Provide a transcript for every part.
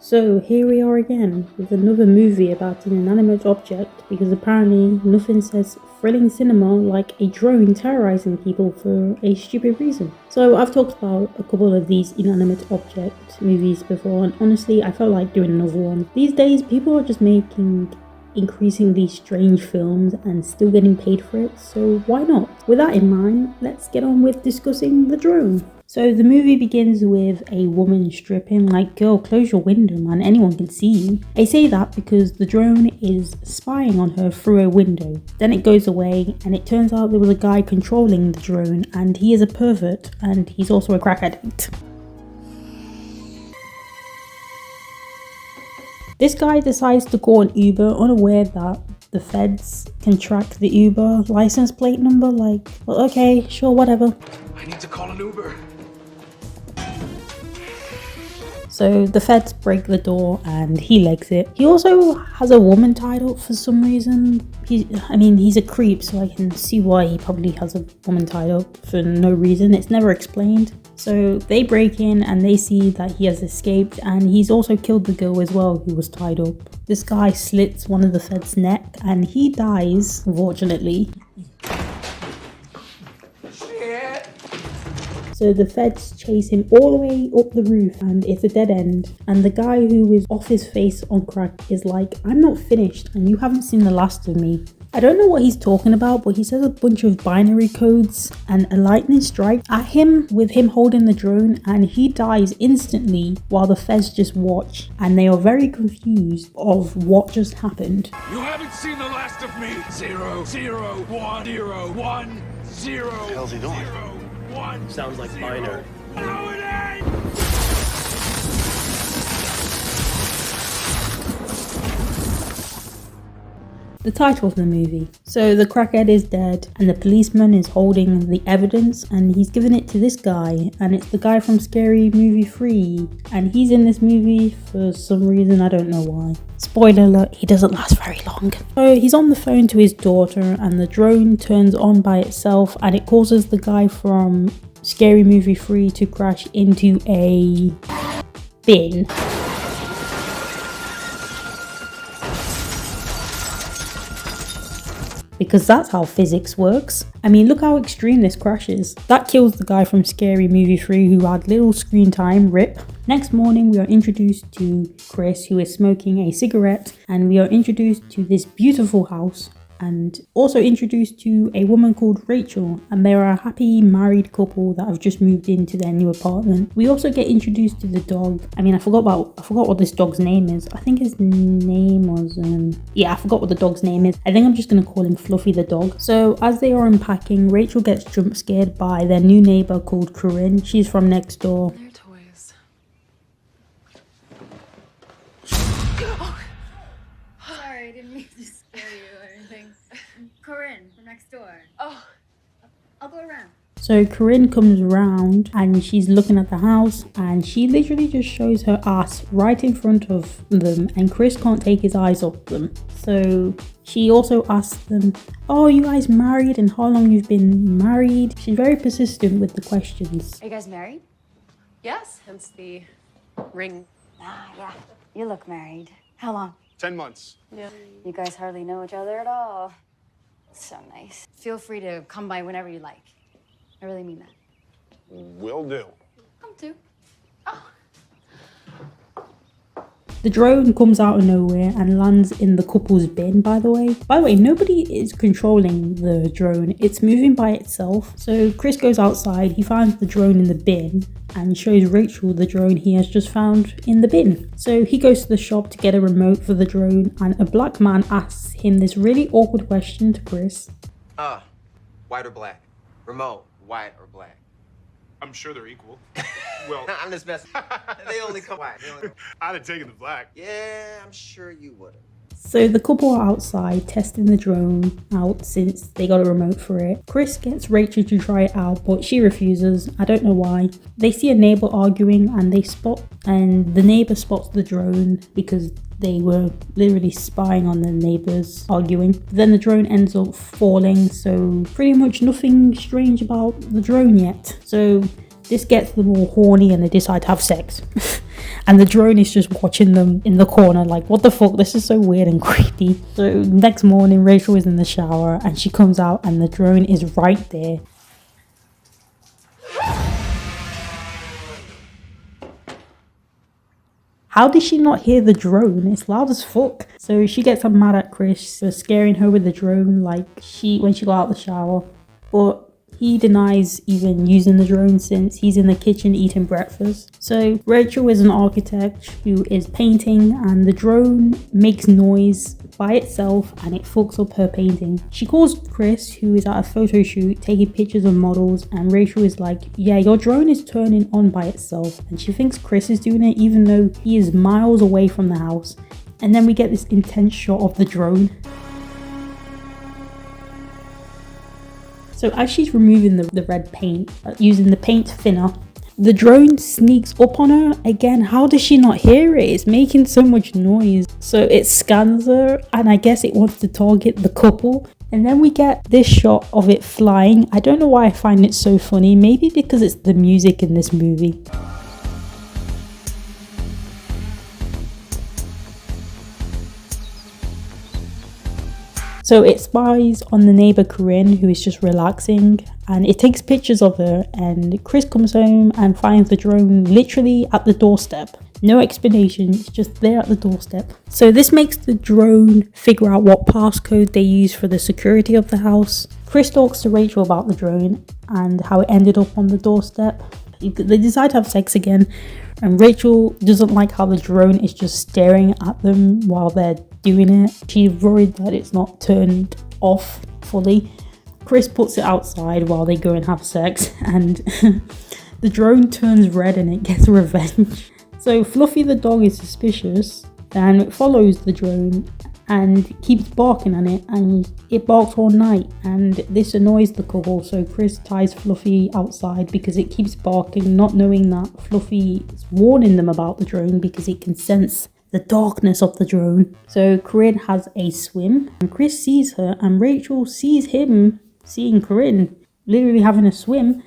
So here we are again with another movie about an inanimate object, because apparently nothing says thrilling cinema like a drone terrorizing people for a stupid reason. So I've talked about a couple of these inanimate object movies before, and honestly I felt like doing another one. These days people are just making increasingly strange films and still getting paid for it, so why not? With that in mind, let's get on with discussing The Drone. So the movie begins with a woman stripping, like, girl, close your window man, anyone can see you. I say that because the drone is spying on her through a window. Then it goes away and it turns out there was a guy controlling the drone, and he is a pervert and he's also a crack addict. This guy decides to call an Uber, unaware that the feds can track the Uber license plate number. Like, well, okay, sure, whatever. I need to call an Uber. So the feds break the door and he legs it. He also has a woman tied up for some reason. He's a creep, so I can see why he probably has a woman tied up for no reason. It's never explained. So they break in and they see that he has escaped, and he's also killed the girl as well who was tied up. This guy slits one of the feds' neck and he dies, unfortunately. So the feds chase him all the way up the roof and it's a dead end. And the guy who is off his face on crack is like, I'm not finished and you haven't seen the last of me. I don't know what he's talking about, but he says a bunch of binary codes and a lightning strike at him with him holding the drone, and he dies instantly while the feds just watch and they are very confused of what just happened. You haven't seen the last of me. 0, 0, 1, 0, 1, 0. What the hell's he doing? 0, 1. Sounds like binary. The title of the movie. So the crackhead is dead and the policeman is holding the evidence and he's giving it to this guy, and it's the guy from Scary Movie 3, and he's in this movie for some reason, I don't know why. Spoiler alert, he doesn't last very long. So he's on the phone to his daughter and the drone turns on by itself and it causes the guy from Scary Movie 3 to crash into a bin. Because that's how physics works. I mean, look how extreme this crash is. That kills the guy from Scary Movie 3 who had little screen time, rip. Next morning we are introduced to Chris, who is smoking a cigarette, and we are introduced to this beautiful house, and also introduced to a woman called Rachel, and they are a happy married couple that have just moved into their new apartment. We also get introduced to the dog. I forgot what this dog's name is. I think his name was I forgot what the dog's name is. I think I'm just gonna call him Fluffy the dog. So as they are unpacking, Rachel gets jump scared by their new neighbor called Corinne. She's from next door. They're toys. Sorry, I didn't mean to scare you or anything. Corinne from next door. Oh, I'll go around. So Corinne comes around and she's looking at the house and she literally just shows her ass right in front of them, and Chris can't take his eyes off them. So she also asks them, oh, you guys married and how long you've been married? She's very persistent with the questions. Are you guys married? yes, hence the ring. Ah, yeah. You look married. How long? 10 months. Yeah. You guys hardly know each other at all. So nice. Feel free to come by whenever you like. I really mean that. Will do. Come too. The drone comes out of nowhere and lands in the couple's bin, by the way. By the way, nobody is controlling the drone. It's moving by itself. So Chris goes outside, he finds the drone in the bin and shows Rachel the drone he has just found in the bin. So he goes to the shop to get a remote for the drone, and a black man asks him this really awkward question to Chris. White or black? Remote, white or black? I'm sure they're equal. Well, I'm just messing. They only come white. I'd have taken the black. Yeah, I'm sure you would have. So the couple are outside testing the drone out since they got a remote for it. Chris gets Rachel to try it out, but she refuses. I don't know why. They see a neighbor arguing and the neighbor spots the drone because they were literally spying on the neighbors arguing. Then the drone ends up falling, so pretty much nothing strange about the drone yet. So this gets them all horny and they decide to have sex. and the drone is just watching them in the corner like, what the fuck, this is so weird and creepy. So next morning, Rachel is in the shower and she comes out and the drone is right there. How did she not hear the drone? It's loud as fuck. So she gets mad at Chris for scaring her with the drone when she got out the shower. But he denies even using the drone since he's in the kitchen eating breakfast. So Rachel is an architect who is painting and the drone makes noise by itself and it fucks up her painting. She calls Chris, who is at a photo shoot taking pictures of models, and Rachel is like, yeah, your drone is turning on by itself. And she thinks Chris is doing it even though he is miles away from the house. And then we get this intense shot of the drone. So as she's removing the red paint, using the paint thinner, the drone sneaks up on her. Again, how does she not hear it? It's making so much noise. So it scans her and I guess it wants to target the couple. And then we get this shot of it flying. I don't know why I find it so funny. Maybe because it's the music in this movie. So it spies on the neighbor Corinne, who is just relaxing, and it takes pictures of her, and Chris comes home and finds the drone literally at the doorstep. No explanation, it's just there at the doorstep. So this makes the drone figure out what passcode they use for the security of the house. Chris talks to Rachel about the drone and how it ended up on the doorstep. They decide to have sex again, and Rachel doesn't like how the drone is just staring at them while they're doing it. She's worried that it's not turned off fully. Chris puts it outside while they go and have sex, and the drone turns red and it gets revenge. So Fluffy the dog is suspicious and it follows the drone and keeps barking at it, and it barks all night, and this annoys the couple. So Chris ties Fluffy outside because it keeps barking, not knowing that Fluffy is warning them about the drone because it can sense the darkness of the drone. So Corinne has a swim and Chris sees her, and Rachel sees him seeing Corinne literally having a swim.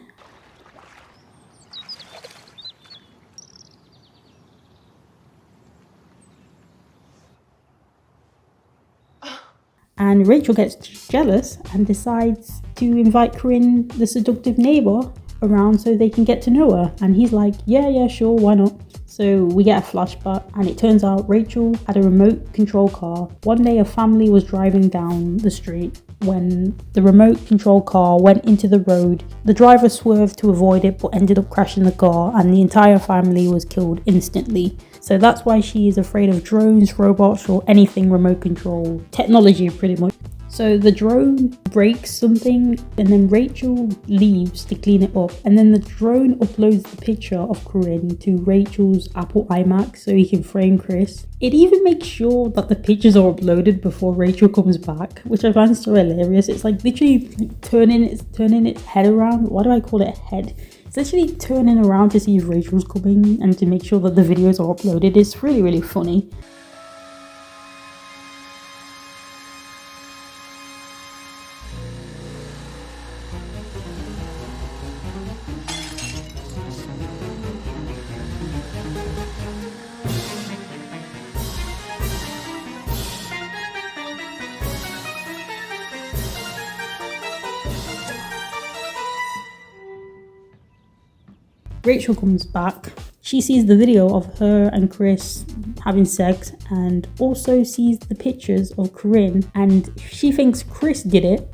And Rachel gets jealous and decides to invite Corinne, the seductive neighbor, around so they can get to know her. And he's like, yeah, sure, why not? So we get a flashback, and it turns out Rachel had a remote control car. One day a family was driving down the street when the remote control car went into the road. The driver swerved to avoid it but ended up crashing the car, and the entire family was killed instantly. So that's why she is afraid of drones, robots, or anything remote control technology pretty much. So the drone breaks something, and then Rachel leaves to clean it up, and then the drone uploads the picture of Corinne to Rachel's Apple iMac so he can frame Chris. It even makes sure that the pictures are uploaded before Rachel comes back, which I find so hilarious. It's like literally turning its head around. Why do I call it a head? It's literally turning around to see if Rachel's coming and to make sure that the videos are uploaded. It's really, really funny. Rachel comes back. She sees the video of her and Chris having sex and also sees the pictures of Corinne, and she thinks Chris did it.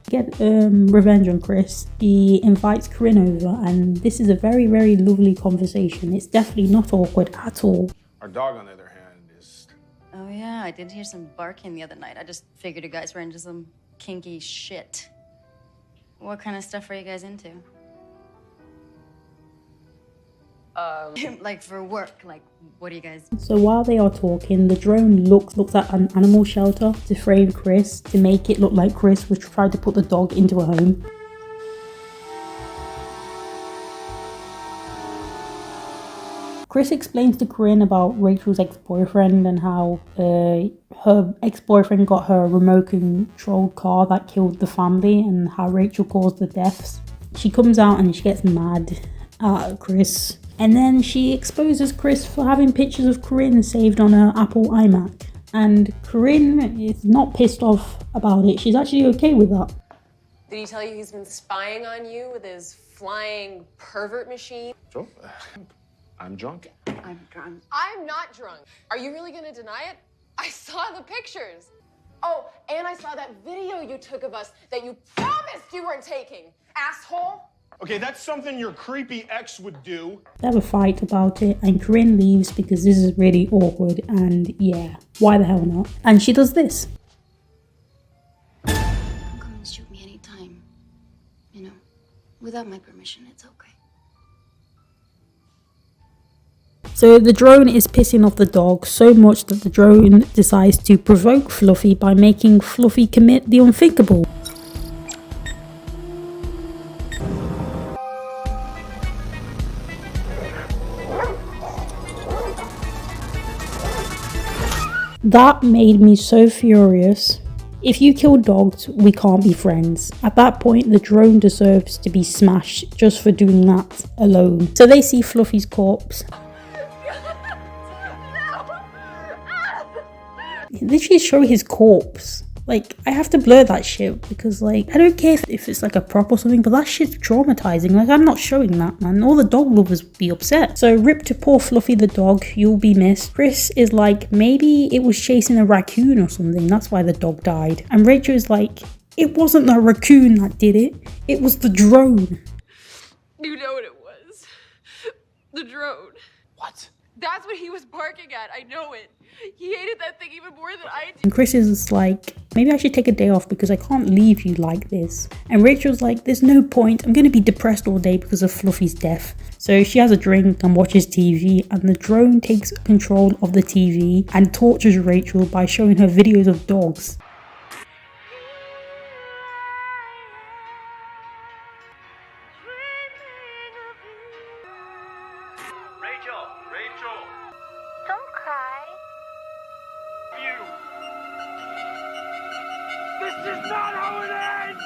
Get revenge on Chris. He invites Corinne over, and this is a very, very lovely conversation. It's definitely not awkward at all. Our dog, on the other hand, is... Oh yeah, I did hear some barking the other night. I just figured you guys were into some kinky shit. What kind of stuff are you guys into? Like for work, like what do you guys... So while they are talking, the drone looks at an animal shelter to frame Chris, to make it look like Chris was trying to put the dog into a home. Chris explains to Corinne about Rachel's ex-boyfriend and how her ex-boyfriend got her a remote-controlled car that killed the family and how Rachel caused the deaths. She comes out and she gets mad at Chris. And then she exposes Chris for having pictures of Corinne saved on her Apple iMac. And Corinne is not pissed off about it. She's actually okay with that. Did he tell you he's been spying on you with his flying pervert machine? So, I'm drunk. I'm drunk. I'm not drunk. Are you really gonna deny it? I saw the pictures. Oh, and I saw that video you took of us that you promised you weren't taking, asshole. Okay, that's something your creepy ex would do. They have a fight about it and Corinne leaves because this is really awkward and yeah, why the hell not? And she does this. Come and shoot me anytime. You know, without my permission, it's okay. So the drone is pissing off the dog so much that the drone decides to provoke Fluffy by making Fluffy commit the unthinkable. That made me so furious. If you kill dogs, we can't be friends. At that point, the drone deserves to be smashed just for doing that alone. So they see Fluffy's corpse. Literally show his corpse. Like, I have to blur that shit because, like, I don't care if it's like a prop or something, but that shit's traumatizing. Like, I'm not showing that, man. All the dog lovers would be upset. So, rip to poor Fluffy the dog, you'll be missed. Chris is like, maybe it was chasing a raccoon or something. That's why the dog died. And Rachel is like, it wasn't the raccoon that did it. It was the drone. You know what it was. The drone. What? That's what he was barking at. I know it. He hated that thing even more than I did. And Chris is like, maybe I should take a day off because I can't leave you like this. And Rachel's like, there's no point. I'm going to be depressed all day because of Fluffy's death. So she has a drink and watches TV, and the drone takes control of the TV and tortures Rachel by showing her videos of dogs. Rachel! Don't cry. You! This is not how it ends!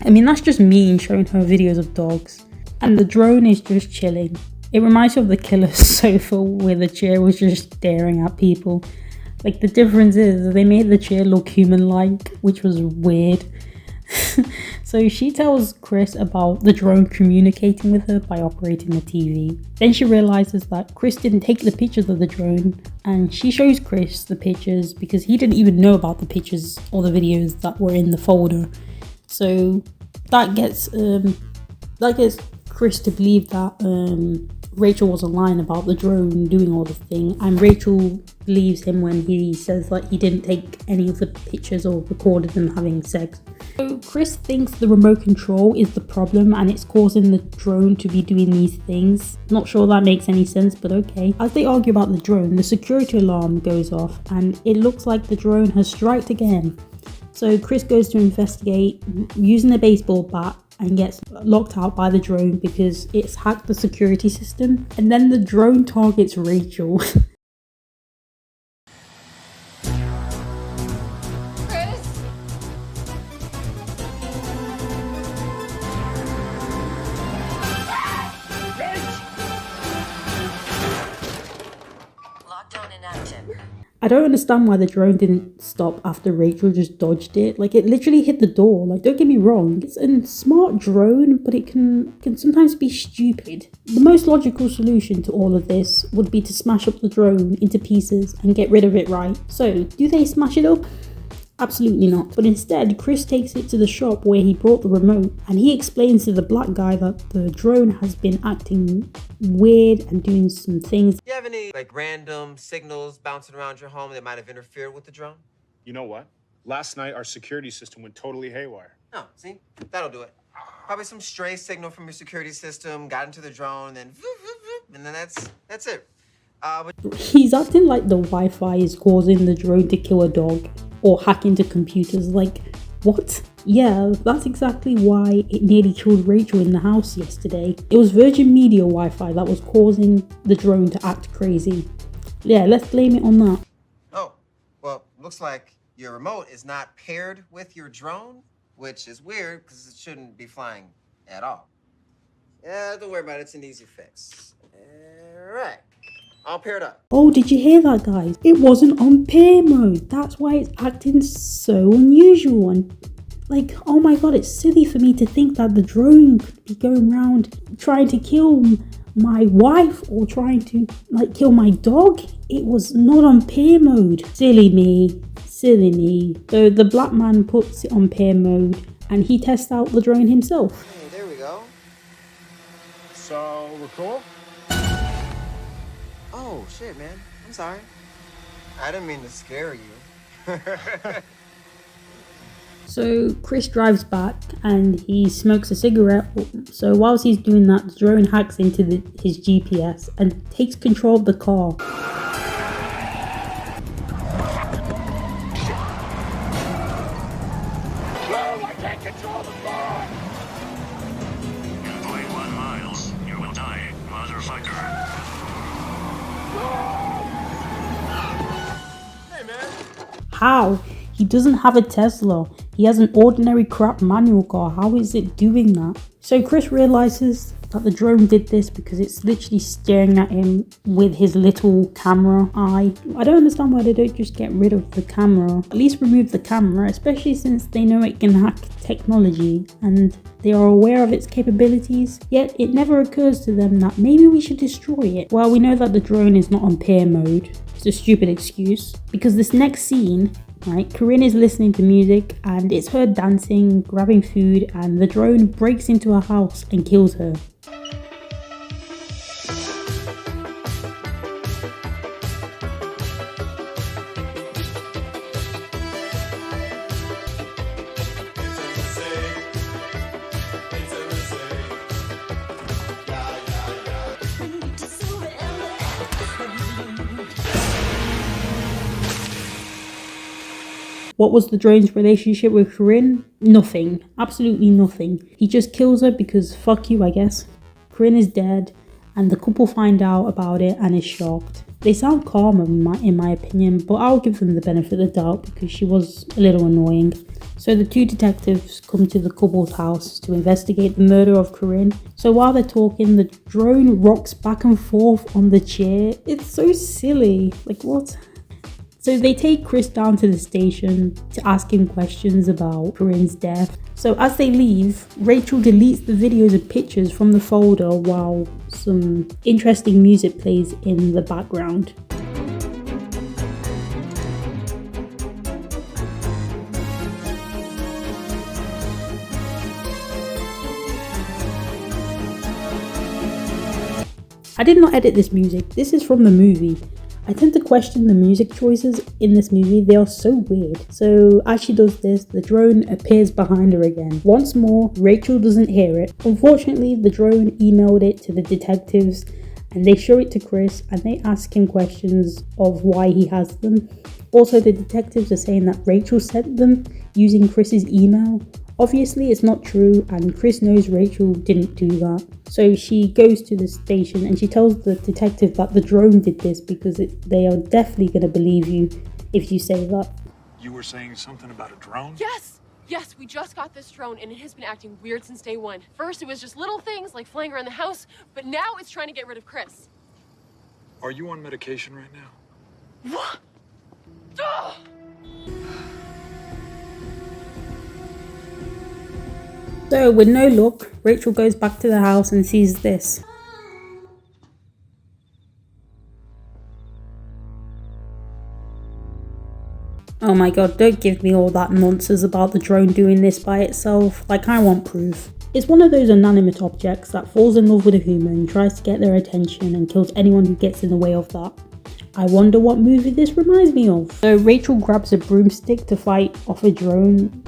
I mean, that's just mean showing her videos of dogs. And the drone is just chilling. It reminds me of the killer's sofa where the chair was just staring at people. Like, the difference is they made the chair look human-like, which was weird. So she tells Chris about the drone communicating with her by operating the TV. Then she realizes that Chris didn't take the pictures of the drone, and she shows Chris the pictures because he didn't even know about the pictures or the videos that were in the folder. So that gets Chris to believe that Rachel was lying about the drone doing all the thing, and Rachel believes him when he says that he didn't take any of the pictures or recorded them having sex. So Chris thinks the remote control is the problem and it's causing the drone to be doing these things. Not sure that makes any sense, but okay. As they argue about the drone, the security alarm goes off and it looks like the drone has striked again. So Chris goes to investigate using a baseball bat and gets locked out by the drone because it's hacked the security system. And then the drone targets Rachel. Chris? Lockdown inactive. I don't understand why the drone didn't stop after Rachel just dodged it. Like, it literally hit the door. Like, don't get me wrong, it's a smart drone, but it can sometimes be stupid. The most logical solution to all of this would be to smash up the drone into pieces and get rid of it, right? So, do they smash it up? Absolutely not. But instead, Chris takes it to the shop where he brought the remote, and he explains to the black guy that the drone has been acting weird and doing some things. Do you have any, like, random signals bouncing around your home that might have interfered with the drone? You know what? Last night, our security system went totally haywire. No, see? That'll do it. Probably some stray signal from your security system, got into the drone, then and then that's it. He's acting like the Wi-Fi is causing the drone to kill a dog or hack into computers. Like, what? Yeah, that's exactly why it nearly killed Rachel in the house yesterday. It was Virgin Media Wi-Fi that was causing the drone to act crazy. Yeah, let's blame it on that. Oh, well, looks like your remote is not paired with your drone, which is weird because it shouldn't be flying at all. Yeah, don't worry about it. It's an easy fix. All right. All paired up. Oh, did you hear that, guys? It wasn't on pair mode. That's why it's acting so unusual. And like, oh my god, it's silly for me to think that the drone could be going around trying to kill my wife or trying to like kill my dog. It was not on pair mode. Silly me. Silly me. So the black man puts it on pair mode and he tests out the drone himself. Hey, there we go. So, we're cool? Oh, shit, man. I'm sorry. I didn't mean to scare you. So Chris drives back and he smokes a cigarette. So whilst he's doing that, the drone hacks into his GPS and takes control of the car. I can't control the car! In 0.1 miles, you will die, motherfucker. Hey, man. How? He doesn't have a Tesla. He has an ordinary crap manual car. How is it doing that? So Chris realizes that the drone did this because it's literally staring at him with his little camera eye. I don't understand why they don't just get rid of the camera. At least remove the camera, especially since they know it can hack technology and they are aware of its capabilities. Yet it never occurs to them that maybe we should destroy it. Well, we know that the drone is not on pair mode. It's a stupid excuse because this next scene, right, Corinne is listening to music and it's her dancing, grabbing food, and the drone breaks into her house and kills her. What was the drone's relationship with Corinne? Nothing. Absolutely nothing. He just kills her because fuck you, I guess. Corinne is dead and the couple find out about it and is shocked. They sound calmer in my opinion, but I'll give them the benefit of the doubt because she was a little annoying. So the two detectives come to the couple's house to investigate the murder of Corinne. So while they're talking, the drone rocks back and forth on the chair. It's so silly. Like, what? So they take Chris down to the station to ask him questions about Corinne's death. So as they leave, Rachel deletes the videos and pictures from the folder while some interesting music plays in the background. I did not edit this music. This is from the movie. I tend to question the music choices in this movie. They are so weird. So as she does this, the drone appears behind her again. Once more, Rachel doesn't hear it. Unfortunately, the drone emailed it to the detectives and they show it to Chris and they ask him questions of why he has them. Also, the detectives are saying that Rachel sent them using Chris's email. Obviously, it's not true and Chris knows Rachel didn't do that. So she goes to the station and she tells the detective that the drone did this because they are definitely going to believe you if you say that. You were saying something about a drone? Yes, we just got this drone and it has been acting weird since day one. First, it was just little things like flying around the house, but now it's trying to get rid of Chris. Are you on medication right now? What? Ugh! So with no luck, Rachel goes back to the house and sees this. Oh my god, don't give me all that nonsense about the drone doing this by itself. Like, I want proof. It's one of those inanimate objects that falls in love with a human, tries to get their attention and kills anyone who gets in the way of that. I wonder what movie this reminds me of. So Rachel grabs a broomstick to fight off a drone.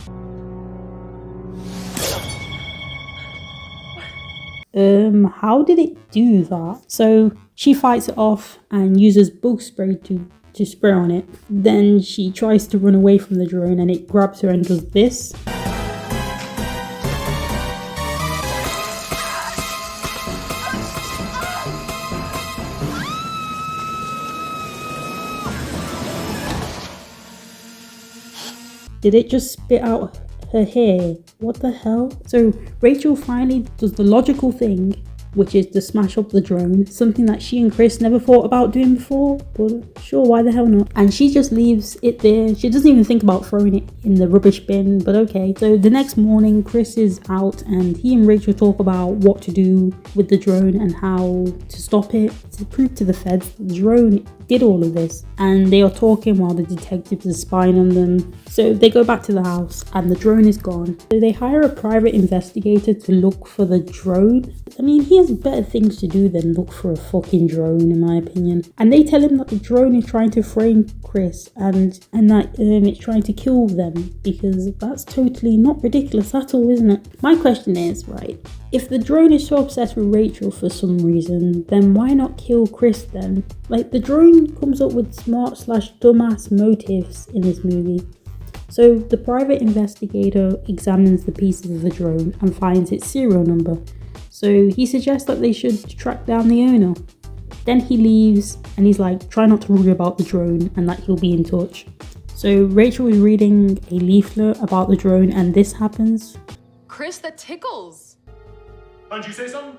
How did it do that? So she fights it off and uses bug spray to spray on it. Then she tries to run away from the drone and it grabs her and does this. Did it just spit out her hair? What the hell? So Rachel finally does the logical thing, which is to smash up the drone, something that she and Chris never thought about doing before, but sure, why the hell not? And she just leaves it there. She doesn't even think about throwing it in the rubbish bin, but okay. So the next morning, Chris is out and he and Rachel talk about what to do with the drone and how to stop it, to prove to the feds that the drone did all of this. And they are talking while the detectives are spying on them. So they go back to the house and the drone is gone. So they hire a private investigator to look for the drone. I mean, he has better things to do than look for a fucking drone, in my opinion. And they tell him that the drone is trying to frame Chris and that it's trying to kill them, because that's totally not ridiculous at all, isn't it? My question is, right, if the drone is so obsessed with Rachel for some reason, then why not kill Chris then? Like, the drone comes up with smart/dumbass motives in this movie. So the private investigator examines the pieces of the drone and finds its serial number. So he suggests that they should track down the owner. Then he leaves and he's like, try not to worry about the drone and that he'll be in touch. So Rachel is reading a leaflet about the drone and this happens. Chris, that tickles. Did you say something?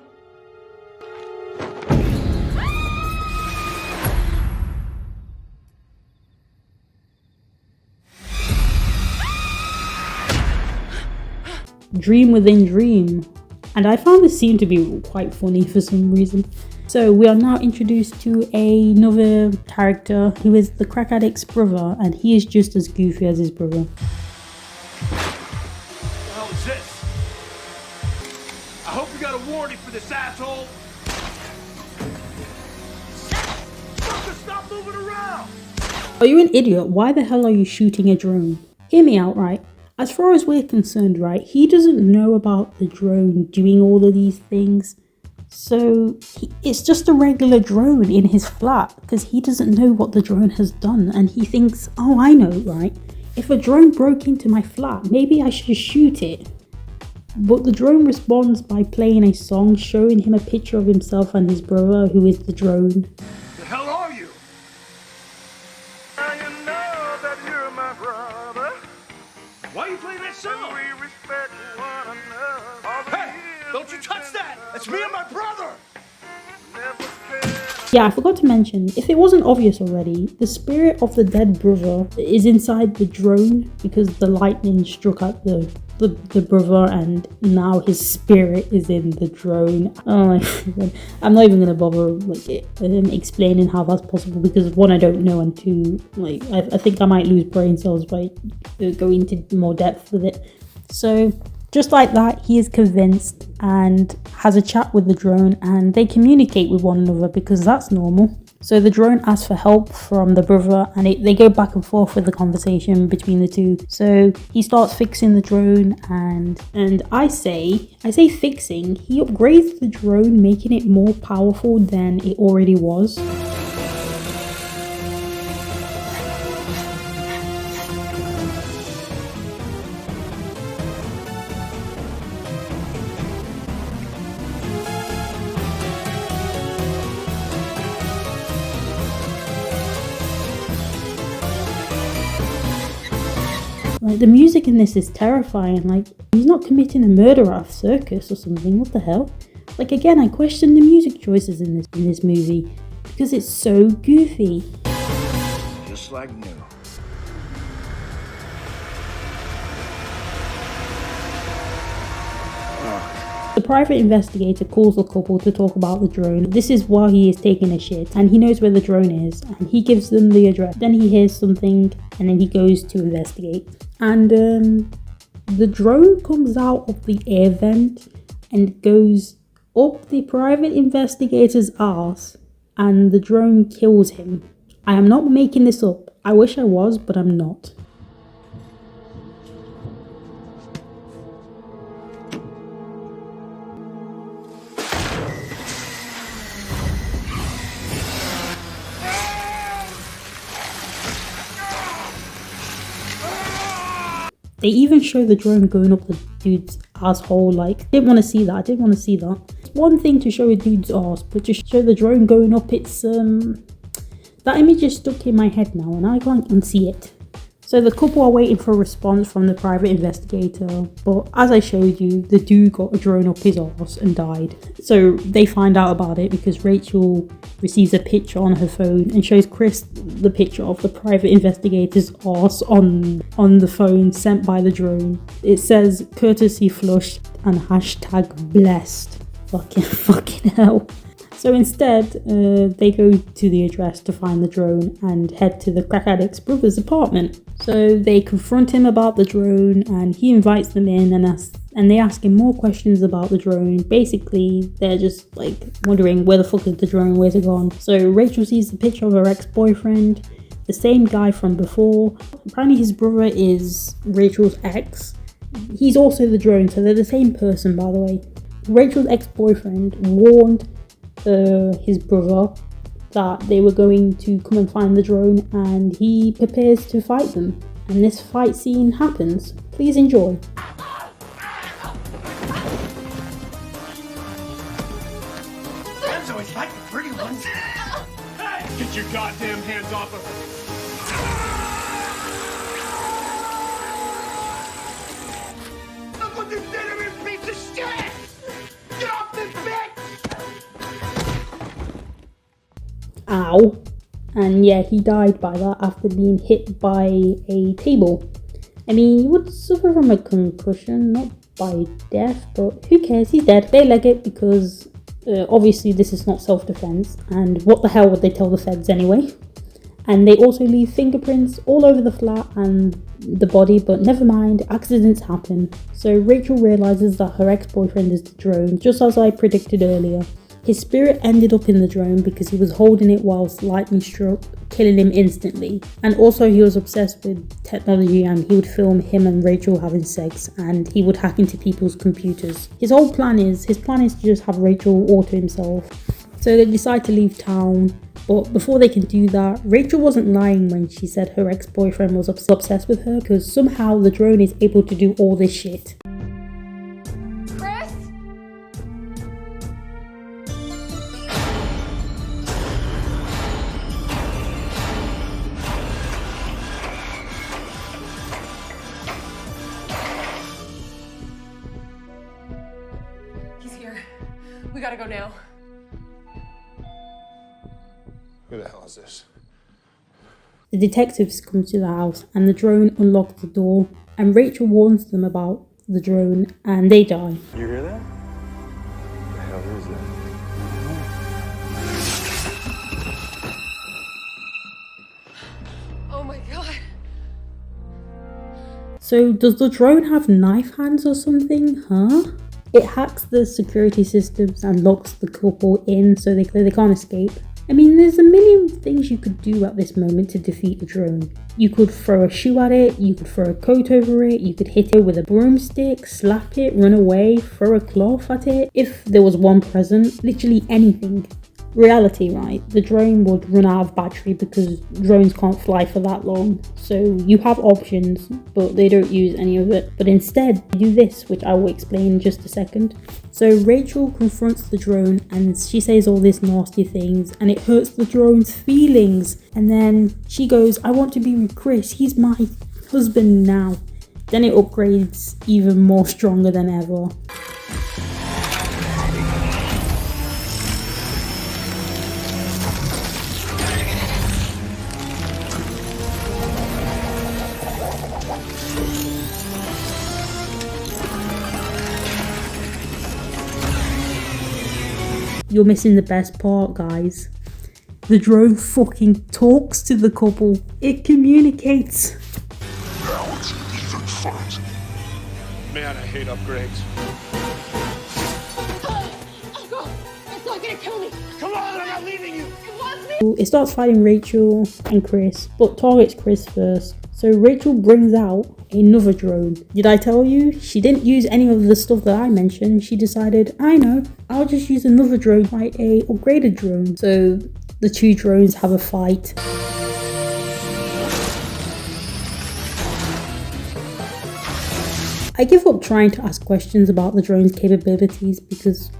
Dream within dream. And I found this scene to be quite funny for some reason. So we are now introduced to another character who is the crack addict's brother, and he is just as goofy as his brother. What the hell is this? I hope you got a warning for this asshole. Fucker, stop moving around! Are you an idiot? Why the hell are you shooting a drone? Hear me out, right? As far as we're concerned, right, he doesn't know about the drone doing all of these things. So it's just a regular drone in his flat because he doesn't know what the drone has done. And he thinks, oh, I know, right? If a drone broke into my flat, maybe I should shoot it. But the drone responds by playing a song showing him a picture of himself and his brother, who is the drone. The hell are you? Now you know that you're my brother. Why are you playing that song? And we respect one another. Hey, don't you touch that! That's me and my brother! Yeah, I forgot to mention, if it wasn't obvious already, the spirit of the dead brother is inside the drone because the lightning struck at the brother and now his spirit is in the drone. Oh my god. I'm not even gonna bother explaining how that's possible because one, I don't know, and two, like I think I might lose brain cells by going into more depth with it. So just like that, he is convinced and has a chat with the drone and they communicate with one another because that's normal. So the drone asks for help from the brother and they go back and forth with the conversation between the two. So he starts fixing the drone and I say fixing, he upgrades the drone, making it more powerful than it already was. Like, the music in this is terrifying. Like, he's not committing a murder at a circus or something. What the hell? Like, again, I question the music choices in this movie because it's so goofy. Just like new. The private investigator calls the couple to talk about the drone. This is while he is taking a shit and he knows where the drone is and he gives them the address. Then he hears something and then he goes to investigate. And the drone comes out of the air vent and goes up the private investigator's arse and the drone kills him. I am not making this up. I wish I was, but I'm not. They even show the drone going up the dude's asshole. Like, I didn't want to see that. It's one thing to show a dude's ass, but to show the drone going up, it's that image is stuck in my head now and I can't unsee it. So the couple are waiting for a response from the private investigator, but as I showed you, the dude got a drone up his arse and died. So they find out about it because Rachel receives a picture on her phone and shows Chris the picture of the private investigator's arse on the phone sent by the drone. It says courtesy flushed and hashtag blessed. Fucking hell. So instead, they go to the address to find the drone and head to the crack addict's brother's apartment. So they confront him about the drone and he invites them in and they ask him more questions about the drone. Basically, they're just like wondering where the fuck is the drone, where's it gone? So Rachel sees the picture of her ex-boyfriend, the same guy from before. Apparently his brother is Rachel's ex. He's also the drone, so they're the same person, by the way. Rachel's ex-boyfriend warned his brother that they were going to come and find the drone, and he prepares to fight them. And this fight scene happens. Please enjoy. That's always like the pretty ones. Hey, get your goddamn hands off of her. Look what you did to me, piece of shit! Get off this bitch! Ow. And yeah, he died by that after being hit by a table. I mean, you would suffer from a concussion, not by death, but who cares, he's dead. They leg it because obviously this is not self-defense, and what the hell would they tell the feds anyway? And they also leave fingerprints all over the flat and the body, but never mind, accidents happen. So Rachel realizes that her ex-boyfriend is the drone, just as I predicted earlier. His spirit ended up in the drone because he was holding it whilst lightning struck, killing him instantly. And also he was obsessed with technology and he would film him and Rachel having sex and he would hack into people's computers. His plan is to just have Rachel alter himself. So they decide to leave town, but before they can do that, Rachel wasn't lying when she said her ex-boyfriend was obsessed with her because somehow the drone is able to do all this shit. We gotta go now. Who the hell is this? The detectives come to the house and the drone unlocks the door and Rachel warns them about the drone and they die. You hear that? What the hell is that? Oh my god. So does the drone have knife hands or something, huh? It hacks the security systems and locks the couple in so they can't escape. I mean, there's a million things you could do at this moment to defeat the drone. You could throw a shoe at it, you could throw a coat over it, you could hit it with a broomstick, slap it, run away, throw a cloth at it. If there was one present, literally anything. Reality, right? The drone would run out of battery because drones can't fly for that long. So you have options, but they don't use any of it. But instead, they do this, which I will explain in just a second. So Rachel confronts the drone and she says all these nasty things and it hurts the drone's feelings. And then she goes, I want to be with Chris, he's my husband now. Then it upgrades even more stronger than ever. You're missing the best part, guys. The drone fucking talks to the couple. It communicates. Now it's an even fight. Man, I hate upgrades. It's not gonna kill me. Come on, I'm not leaving you. It wants me. It starts fighting Rachel and Chris, but targets Chris first. So Rachel brings out another drone. Did I tell you? She didn't use any of the stuff that I mentioned. She decided, I know, I'll just use another drone, like a upgraded drone. So the two drones have a fight. I give up trying to ask questions about the drone's capabilities because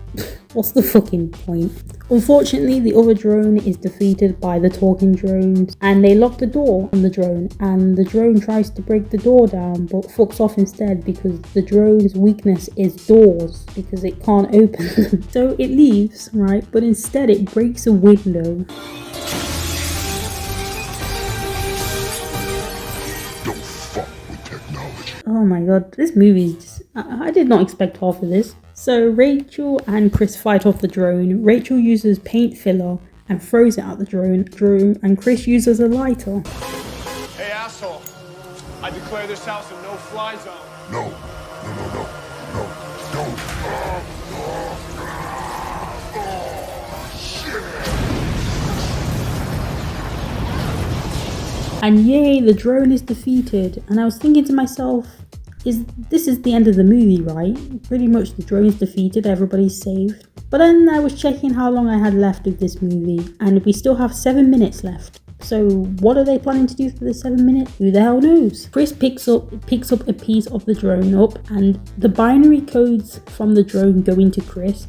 what's the fucking point? Unfortunately, the other drone is defeated by the talking drones, and they lock the door on the drone, and the drone tries to break the door down but fucks off instead because the drone's weakness is doors because it can't open them. So it leaves, right, but instead it breaks a window. Don't fuck with technology. Oh my god, this movie is just... I did not expect half of this. So Rachel and Chris fight off the drone. Rachel uses paint filler and throws it at the drone, and Chris uses a lighter. Hey, asshole. I declare this house a no-fly zone. No, no, no, no, no, don't. And yay, the drone is defeated. And I was thinking to myself, this is the end of the movie, right? Pretty much the drone is defeated, everybody's saved. But then I was checking how long I had left of this movie, and we still have 7 minutes left. So what are they planning to do for the 7 minutes? Who the hell knows? Chris picks up a piece of the drone up, and the binary codes from the drone go into Chris.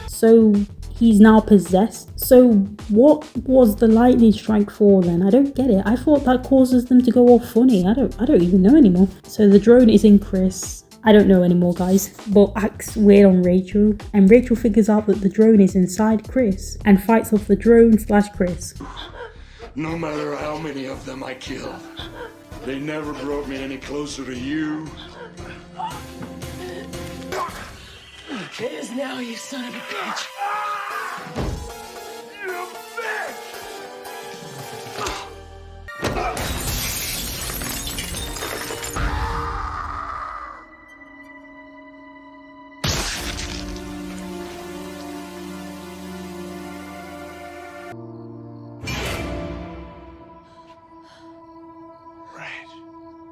So he's now possessed. So what was the lightning strike for then? I don't get it. I thought that causes them to go all funny. I don't even know anymore. So the drone is in Chris. I don't know anymore, guys, but acts weird on Rachel, and Rachel figures out that the drone is inside Chris and fights off the drone / Chris. No matter how many of them I killed, they never brought me any closer to you. It is now, you son of a bitch. You bitch!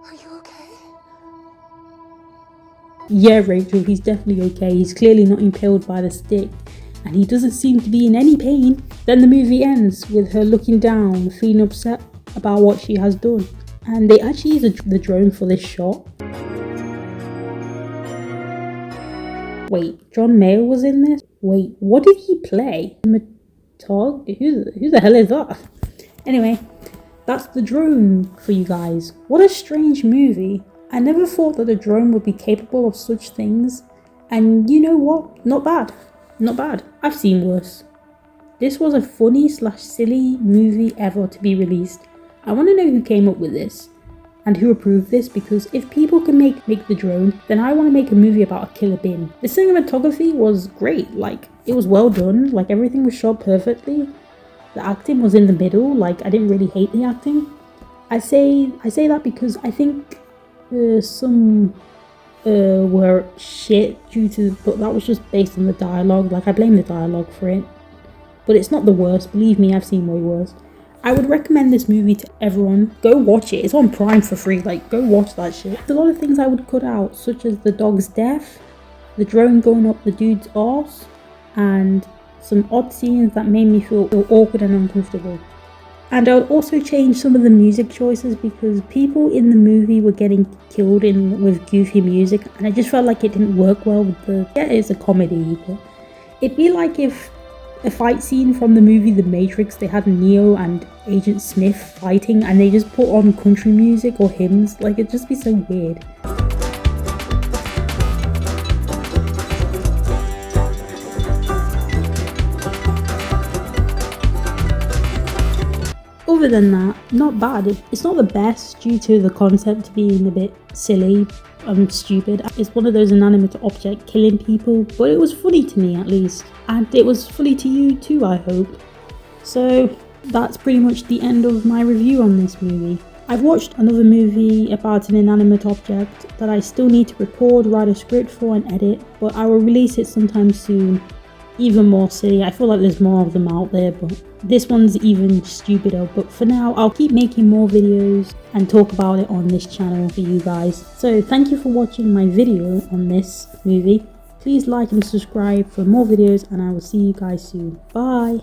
Are you okay? Yeah, Rachel, he's definitely okay. He's clearly not impaled by the stick, and he doesn't seem to be in any pain. Then the movie ends with her looking down, feeling upset about what she has done. And they actually use the drone for this shot. Wait, John Mayer was in this? Wait, what did he play? Matog? Who the hell is that? Anyway, that's the drone for you guys. What a strange movie. I never thought that a drone would be capable of such things. And you know what? Not bad. Not bad. I've seen worse. This was a funny / silly movie ever to be released. I want to know who came up with this and who approved this, because if people can make the drone, then I want to make a movie about a killer bin. The cinematography was great. Like, it was well done. Like, everything was shot perfectly. The acting was in the middle. Like, I didn't really hate the acting. I say that because I think some were shit but that was just based on the dialogue. Like, I blame the dialogue for it, but it's not the worst. Believe me, I've seen way worse. I would recommend this movie to everyone. Go watch it. It's on Prime for free. Like, go watch that shit. There's a lot of things I would cut out, such as the dog's death, the drone going up the dude's arse, and some odd scenes that made me feel awkward and uncomfortable. And I would also change some of the music choices because people in the movie were getting killed with goofy music, and I just felt like it didn't work well with yeah, it's a comedy, but it'd be like if a fight scene from the movie The Matrix, they had Neo and Agent Smith fighting and they just put on country music or hymns. Like, it'd just be so weird. Other than that, not bad. It's not the best due to the concept being a bit silly and stupid. It's one of those inanimate object killing people, but it was funny to me at least. And it was funny to you too, I hope. So that's pretty much the end of my review on this movie. I've watched another movie about an inanimate object that I still need to record, write a script for and edit, but I will release it sometime soon. Even more silly. I feel like there's more of them out there, but this one's even stupider. But for now, I'll keep making more videos and talk about it on this channel for you guys. So thank you for watching my video on this movie. Please like and subscribe for more videos, and I will see you guys soon. Bye!